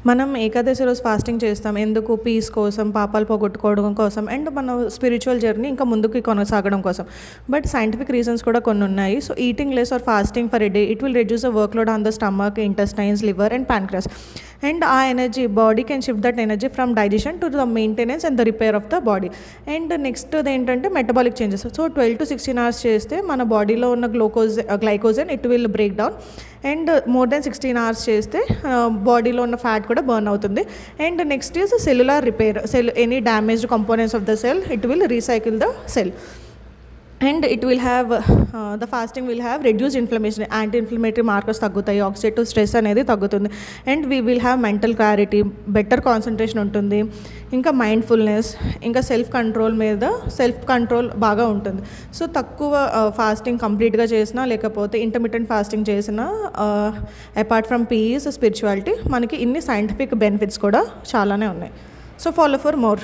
మనం ఏకాదశి రోజు ఫాస్టింగ్ చేస్తాం ఎందుకు? పీస్ కోసం, పాపాలు పోగొట్టుకోవడం కోసం అండ్ మన స్పిరిచువల్ జర్నీ ఇంకా ముందుకు కొనసాగడం కోసం. బట్ సైంటిఫిక్ రీజన్స్ కూడా కొన్ని ఉన్నాయి. So eating less or fasting for a day it will reduce the workload on the stomach, intestines, liver and pancreas. And ఆ energy body can shift that energy from digestion to the maintenance and the repair of the body. And next ఏంటంటే metabolic changes. So 12 to 16 hours చేస్తే మన బాడీలో ఉన్న glycogen it will break down. And more than 16 hours చేస్తే బాడీలో ఉన్న fat కూడా burn అవుతుంది. And next is cellular repair. Any damaged components of the sell it will recycle the cell. And it will have the fasting will have reduce inflammation, anti inflammatory markers తగ్గుతాయి, oxidative stress అనేది తగ్గుతుంది. And we will have mental clarity, better concentration ఉంటుంది, ఇంకా mindfulness, ఇంకా self control బాగా ఉంటుంది. So తక్కువ fasting కంప్లీట్గా చేసినా లేకపోతే ఇంటర్మిటెంట్ ఫాస్టింగ్ చేసినా అపార్ట్ ఫ్రమ్ పీస్ స్పిరిచువాలిటీ మనకి ఇన్ని సైంటిఫిక్ బెనిఫిట్స్ కూడా చాలానే ఉన్నాయి. So follow for more.